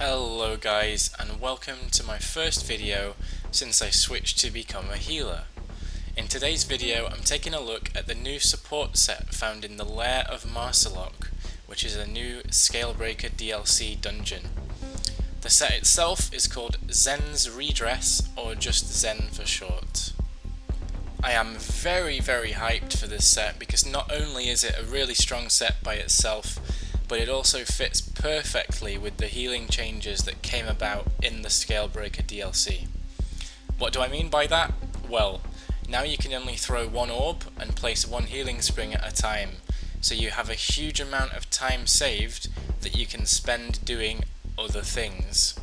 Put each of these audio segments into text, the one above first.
Hello guys, and welcome to my first video since I switched to become a healer. In today's video I'm taking a look at the new support set found in the Lair of Marsalok, which is a new Scalebreaker DLC dungeon. The set itself is called Zen's Redress, or just Zen for short. I am very hyped for this set because not only is it a really strong set by itself, but it also fits perfectly with the healing changes that came about in the Scalebreaker DLC. What do I mean by that? Well, now you can only throw one orb and place one healing spring at a time, so you have a huge amount of time saved that you can spend doing other things.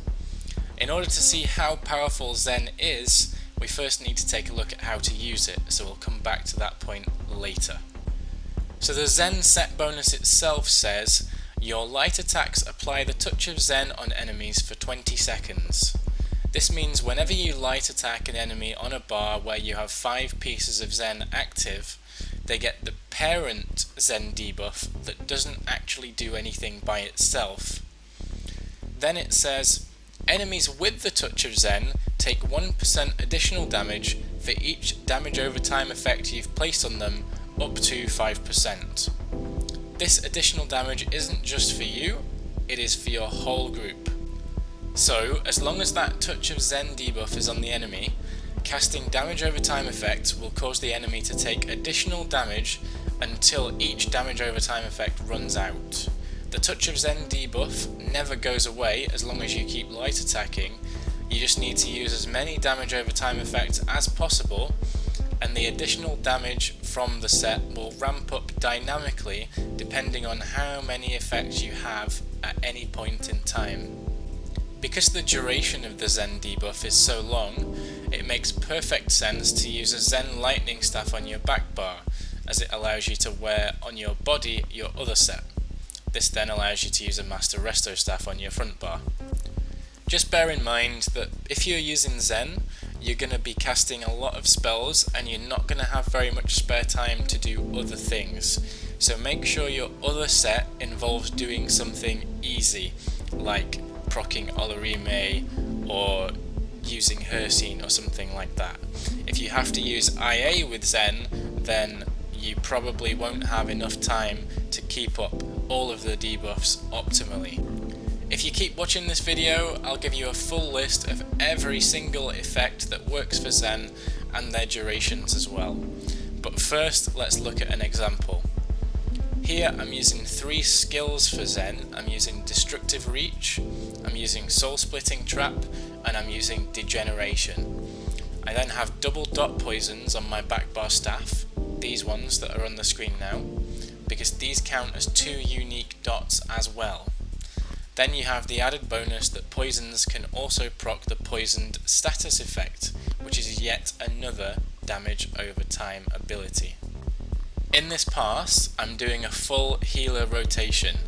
In order to see how powerful Zen is, we first need to take a look at how to use it, so we'll come back to that point later. So the Zen set bonus itself says, your light attacks apply the touch of Zen on enemies for 20 seconds. This means whenever you light attack an enemy on a bar where you have 5 pieces of Zen active, they get the parent Zen debuff that doesn't actually do anything by itself. Then it says, enemies with the touch of Zen take 1% additional damage for each damage over time effect you've placed on them, up to 5%. This additional damage isn't just for you, it is for your whole group. So, as long as that touch of Zen debuff is on the enemy, casting damage over time effect will cause the enemy to take additional damage until each damage over time effect runs out. The touch of Zen debuff never goes away as long as you keep light attacking. You just need to use as many damage over time effects as possible, and the additional damage from the set will ramp up dynamically depending on how many effects you have at any point in time. Because the duration of the Zen debuff is so long, it makes perfect sense to use a Zen lightning staff on your back bar, as it allows you to wear on your body your other set. This then allows you to use a Master Resto staff on your front bar. Just bear in mind that if you're using Zen, you're going to be casting a lot of spells and you're not going to have very much spare time to do other things. So make sure your other set involves doing something easy, like proccing Olorime or using Hircine or something like that. If you have to use IA with Zen, then you probably won't have enough time to keep up all of the debuffs optimally. If you keep watching this video, I'll give you a full list of every single effect that works for Zen and their durations as well. But first, let's look at an example. Here I'm using 3 skills for Zen. I'm using Destructive Reach, I'm using Soul Splitting Trap, and I'm using Degeneration. I then have double dot poisons on my back bar staff, these ones that are on the screen now, because these count as 2 unique dots as well. Then you have the added bonus that poisons can also proc the poisoned status effect, which is yet another damage over time ability. In this pass, I'm doing a full healer rotation.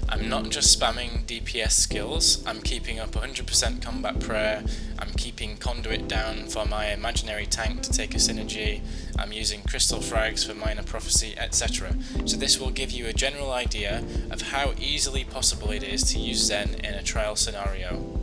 I'm not just spamming DPS skills, I'm keeping up 100% combat prayer, I'm keeping conduit down for my imaginary tank to take a synergy, I'm using crystal frags for minor prophecy, etc. So this will give you a general idea of how easily possible it is to use Zen in a trial scenario.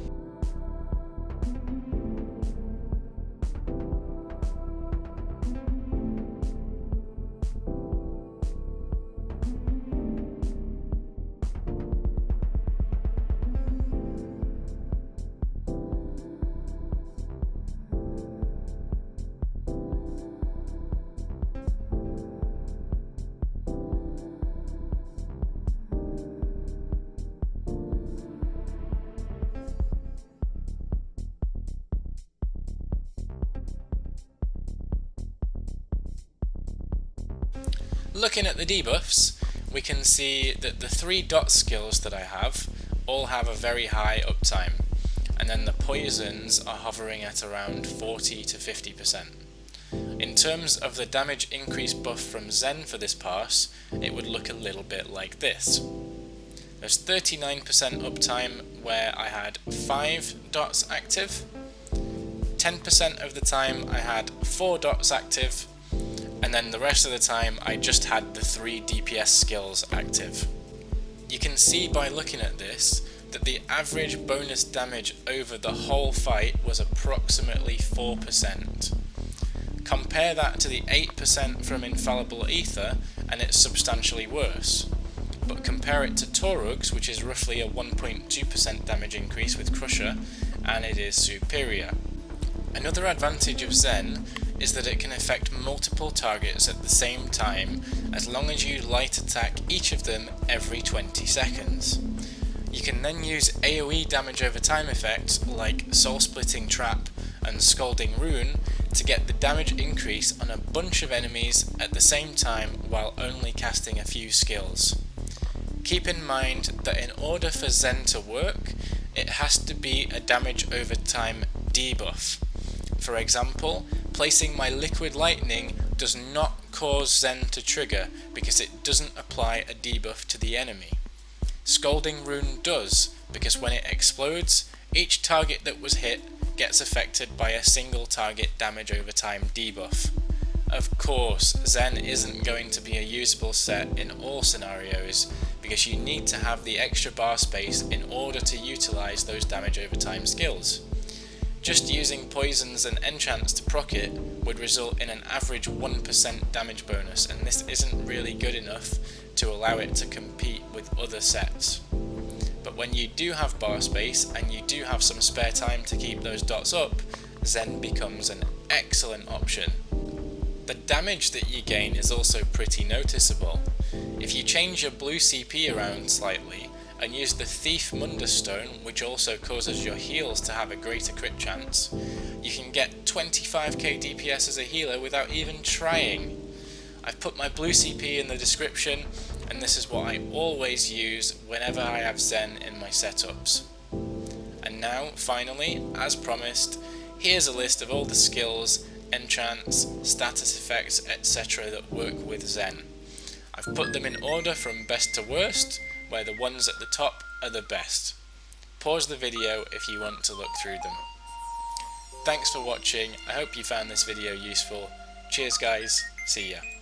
Looking at the debuffs, we can see that the 3 dot skills that I have all have a very high uptime, and then the poisons are hovering at around 40 to 50%. In terms of the damage increase buff from Zen for this pass, it would look a little bit like this. There's 39% uptime where I had 5 dots active, 10% of the time I had 4 dots active, and then the rest of the time I just had the 3 DPS skills active. You can see by looking at this that the average bonus damage over the whole fight was approximately 4%. Compare that to the 8% from Infallible Ether and it's substantially worse. But compare it to Torug's, which is roughly a 1.2% damage increase with Crusher, and it is superior. Another advantage of Zen is that it can affect multiple targets at the same time as long as you light attack each of them every 20 seconds. You can then use AoE damage over time effects like Soul Splitting Trap and Scalding Rune to get the damage increase on a bunch of enemies at the same time while only casting a few skills. Keep in mind that in order for Zen to work, it has to be a damage over time debuff. For example, placing my Liquid Lightning does not cause Zen to trigger because it doesn't apply a debuff to the enemy. Scalding Rune does, because when it explodes, each target that was hit gets affected by a single target damage over time debuff. Of course, Zen isn't going to be a usable set in all scenarios because you need to have the extra bar space in order to utilise those damage over time skills. Just using poisons and enchants to proc it would result in an average 1% damage bonus, and this isn't really good enough to allow it to compete with other sets. But when you do have bar space and you do have some spare time to keep those dots up, Zen becomes an excellent option. The damage that you gain is also pretty noticeable. If you change your blue CP around slightly and use the Thief Mundus Stone, which also causes your heals to have a greater crit chance, you can get 25k DPS as a healer without even trying. I've put my blue CP in the description, and this is what I always use whenever I have Zen in my setups. And now, finally, as promised, here's a list of all the skills, enchants, status effects, etc. that work with Zen. I've put them in order from best to worst, where the ones at the top are the best. Pause the video if you want to look through them. Thanks for watching, I hope you found this video useful. Cheers guys, see ya.